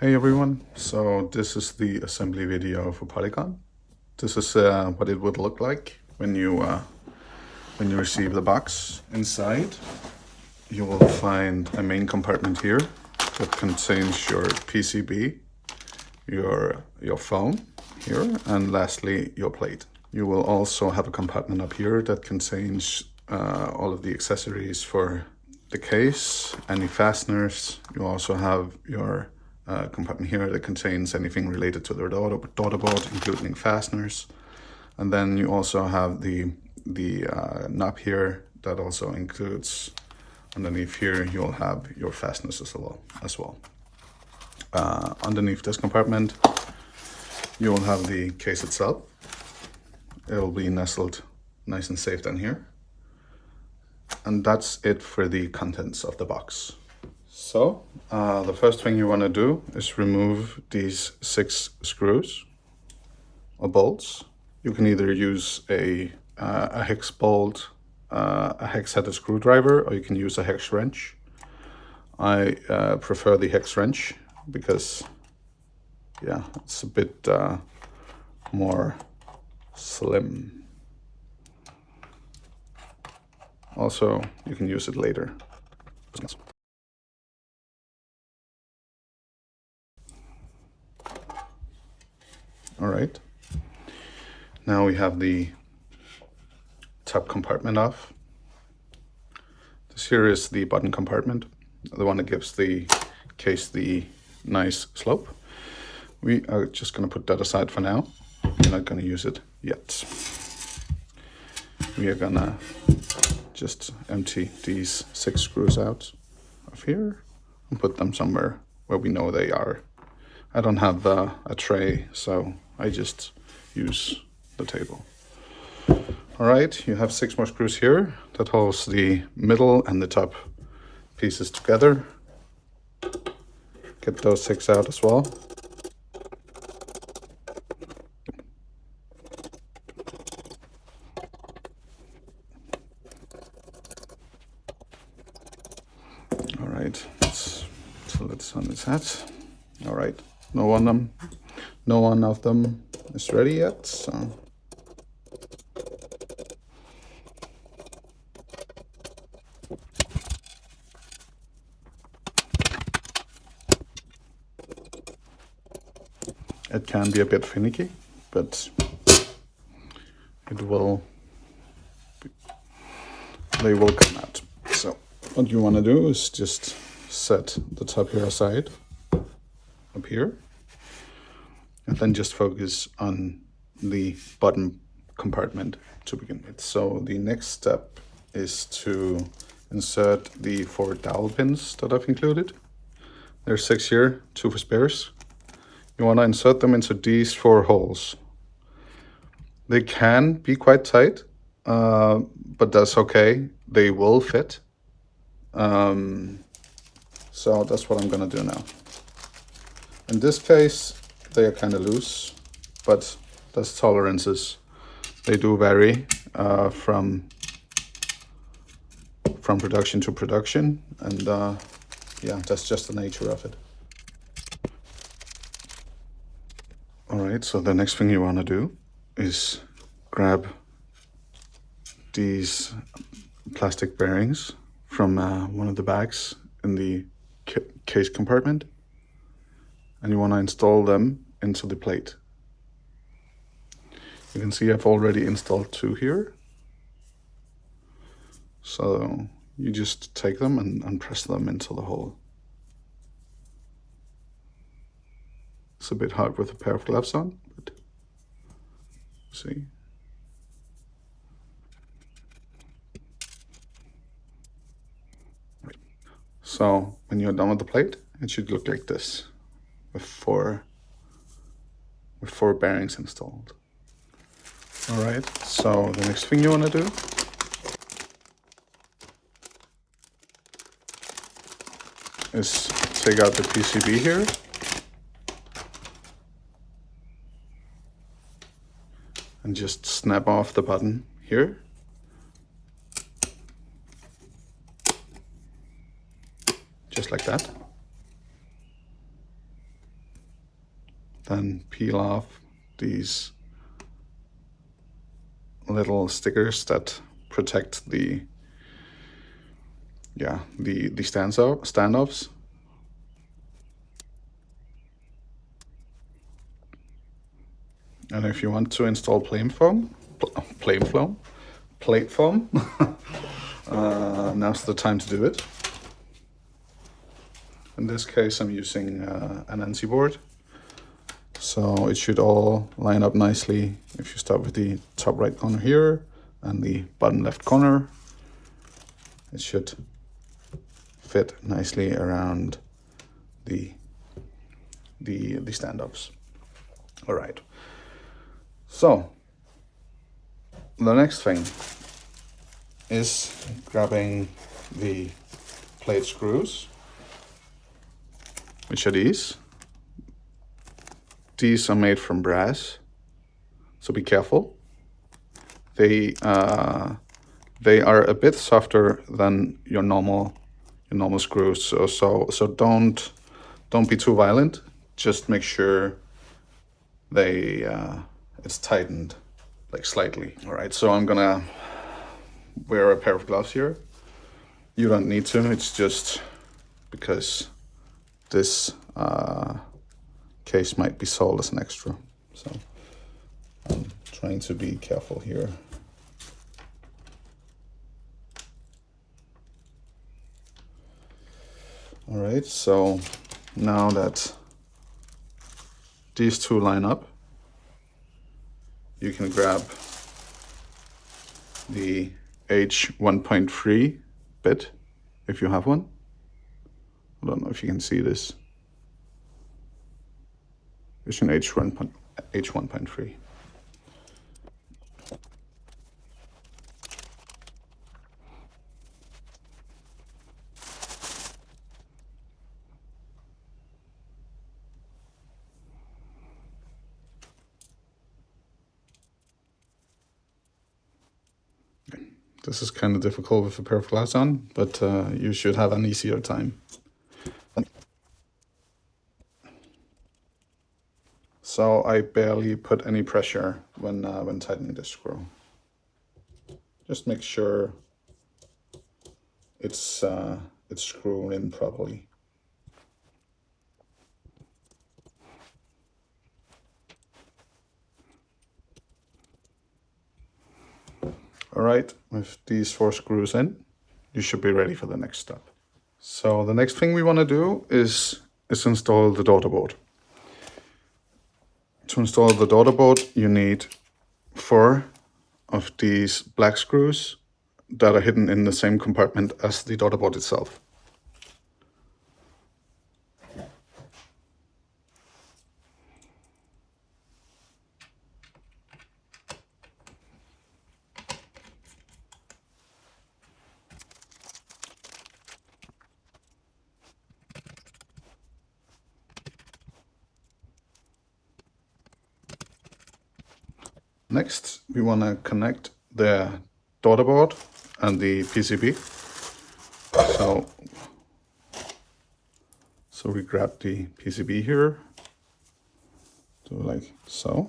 Hey everyone, so this is the assembly video for Polygon. This is what it would look like when you receive the box. Inside you will find a main compartment here that contains your PCB, your phone here, and lastly your plate. You will also have a compartment up here that contains all of the accessories for the case, any fasteners. You also have your compartment here that contains anything related to the daughterboard, including fasteners. And then you also have the knob here that also includes, underneath here you'll have your fasteners as well. Underneath this compartment you will have the case itself. It will be nestled nice and safe down here. And that's it for the contents of the box. So the first thing you want to do is remove these 6 screws or bolts. You can either use a hex bolt, a hex-headed screwdriver, or you can use a hex wrench. I prefer the hex wrench because, yeah, it's a bit more slim. Also, you can use it later. All right. Now we have the top compartment off. This here is the bottom compartment, the one that gives the case the nice slope. We are just going to put that aside for now. We're not going to use it yet. We are going to just empty these 6 screws out of here and put them somewhere where we know they are. I don't have a tray, so I just use the table. All right, you have 6 more screws here that holds the middle and the top pieces together. Get those 6 out as well. All right, so let's on its hat. All right, no one of them is ready yet, so. It can be a bit finicky, but they will come out. So what you want to do is just set the top here aside, up here, and then just focus on the bottom compartment to begin with. So the next step is to insert the 4 dowel pins that I've included. There's 6 here, 2 for spares. You want to insert them into these 4 holes. They can be quite tight, but that's okay. They will fit. So that's what I'm gonna do now. In this case, they are kind of loose, but that's tolerances. They do vary from production to production, and yeah, that's just the nature of it. All right, so the next thing you want to do is grab these plastic bearings from one of the bags in the case compartment, and you want to install them into the plate. You can see I've already installed 2 here. So you just take them and press them into the hole. It's a bit hard with a pair of gloves on, but see. So when you're done with the plate, it should look like this, with 4 bearings installed. All right, so the next thing you want to do is take out the PCB here. And just snap off the button here. Just like that. then peel off these little stickers that protect the standoffs. And if you want to install plate foam, now's the time to do it. In this case, I'm using an NC board, so it should all line up nicely. If you start with the top right corner here and the bottom left corner, it should fit nicely around the stand-ups. All right. So the next thing is grabbing the plate screws, which are these. These are made from brass, so be careful. They are a bit softer than your normal screws, so don't be too violent. Just make sure it's tightened like slightly. All right, so I'm gonna wear a pair of gloves here. You don't need to, it's just because this case might be sold as an extra. So I'm trying to be careful here. All right, so now that these two line up, you can grab the H1.3 bit if you have one. I don't know if you can see this. It's an H1.3. This is kind of difficult with a pair of gloves on, but you should have an easier time. So I barely put any pressure when tightening this screw. Just make sure it's screwed in properly. All right, with these 4 screws in, you should be ready for the next step. So the next thing we want to do is install the daughterboard. To install the daughterboard, you need 4 of these black screws that are hidden in the same compartment as the daughterboard itself. Next, we want to connect the daughterboard and the PCB. So we grab the PCB here, do like so.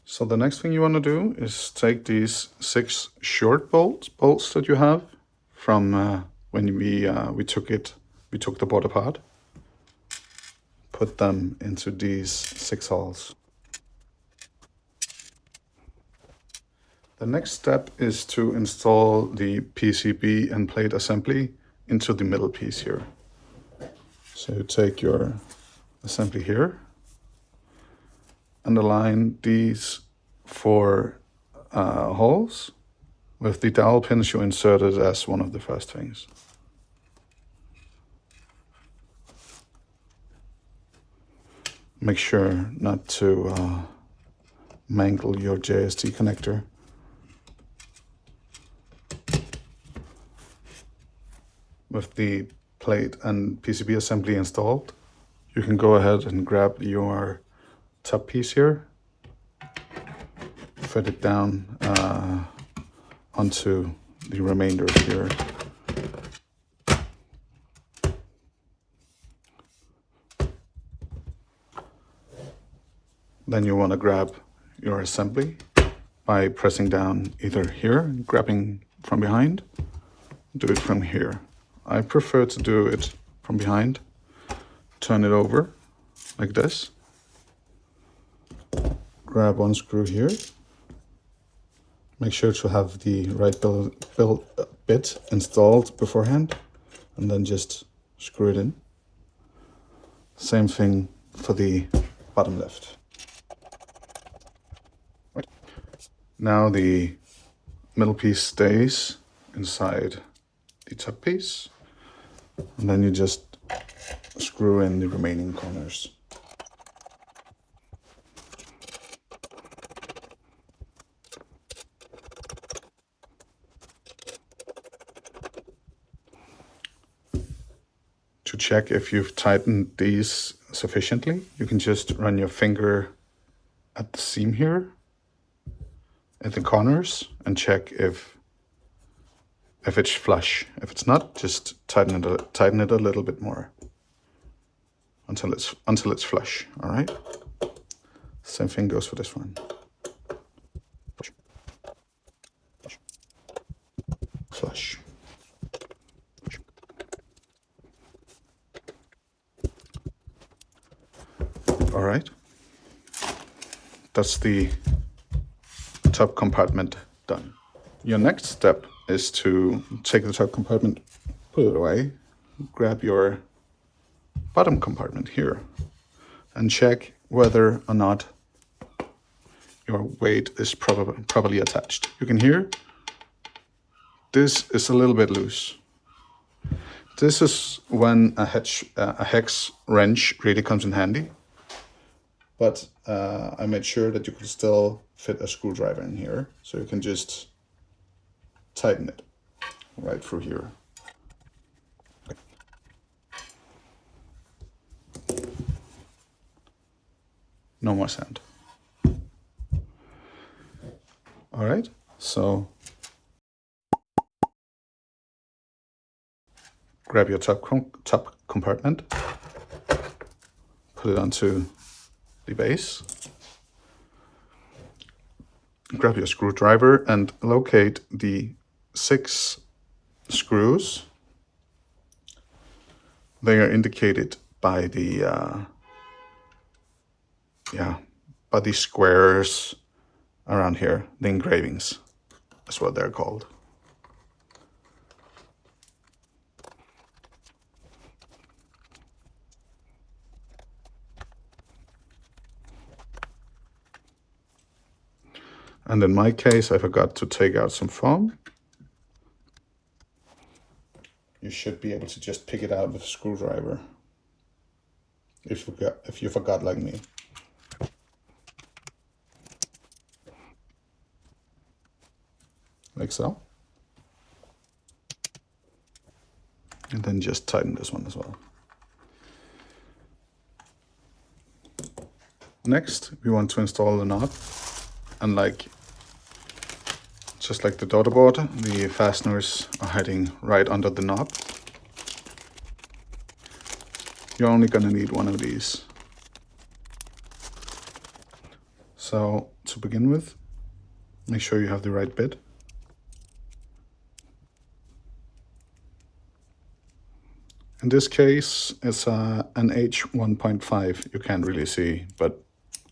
So the next thing you want to do is take these 6 short bolts that you have from when we took the board apart. Put them into these 6 holes. The next step is to install the PCB and plate assembly into the middle piece here. So you take your assembly here and align these 4 holes with the dowel pins you inserted as one of the first things. Make sure not to mangle your JST connector. with the plate and PCB assembly installed, you can go ahead and grab your top piece here, fit it down onto the remainder here. Then you want to grab your assembly by pressing down either here, grabbing from behind, do it from here. I prefer to do it from behind, turn it over like this, grab one screw here, make sure to have the right bit installed beforehand, and then just screw it in. Same thing for the bottom left. Now the middle piece stays inside the top piece, and then you just screw in the remaining corners. To check if you've tightened these sufficiently, you can just run your finger at the seam here, at the corners, and check if it's flush. If it's not, just tighten it a little bit more until it's flush. All right. Same thing goes for this one. Flush. All right. That's the top compartment done. Your next step is to take the top compartment, put it away, grab your bottom compartment here, and check whether or not your weight is properly attached. You can hear this is a little bit loose. This is when a hex wrench really comes in handy, but I made sure that you could still fit a screwdriver in here, so you can just tighten it right through here. No more sand. All right, so grab your top compartment, put it onto the base, grab your screwdriver and locate the 6 screws. They are indicated by the by these squares around here. The engravings, that's what they're called. And in my case, I forgot to take out some foam. You should be able to just pick it out with a screwdriver if you forgot like me. Like so. And then just tighten this one as well. Next, we want to install the knob. And just like the Daughterboard, the fasteners are hiding right under the knob. You're only gonna need one of these. So to begin with, make sure you have the right bit. In this case, it's an H1.5. You can't really see, but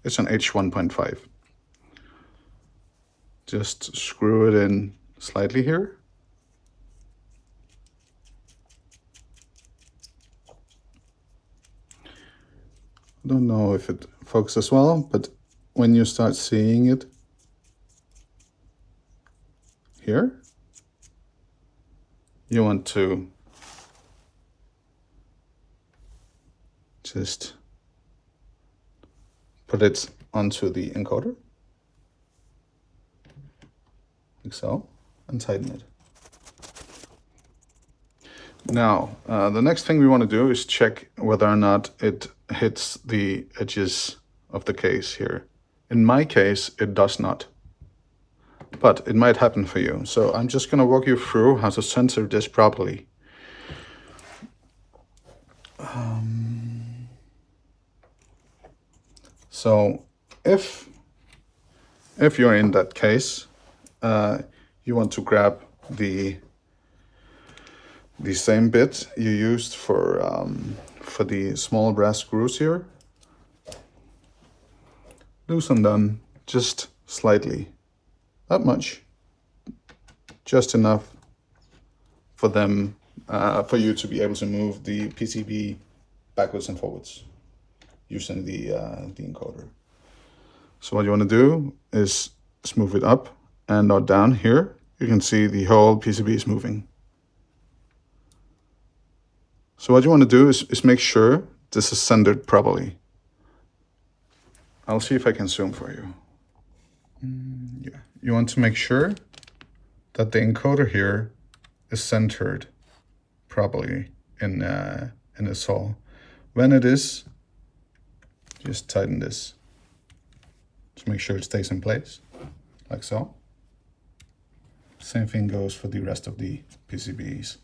it's an H1.5. Just screw it in slightly here. I don't know if it focuses well, but when you start seeing it here, you want to just put it onto the encoder, like so, and tighten it. Now, the next thing we want to do is check whether or not it hits the edges of the case here. In my case, it does not, but it might happen for you. So I'm just going to walk you through how to center this properly. So if you're in that case, you want to grab the same bit you used for the small brass screws here. Loosen them just slightly, not much, just enough for them for you to be able to move the PCB backwards and forwards using the encoder. So what you want to do is smooth it up and not down. Here you can see the whole PCB is moving. So what you want to do is make sure this is centered properly. I'll see if I can zoom for you. Yeah, you want to make sure that the encoder here is centered properly in this hole. When it is, just tighten this to make sure it stays in place, like so. Same thing goes for the rest of the PCBs.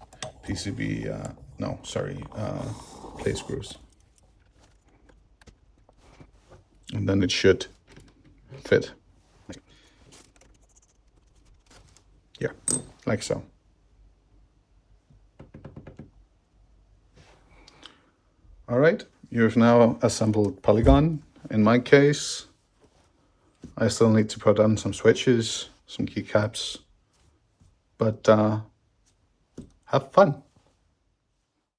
Plate screws. And then it should fit. Yeah, like so. All right, you've now assembled Polygon. In my case, I still need to put on some switches, some keycaps, but have fun.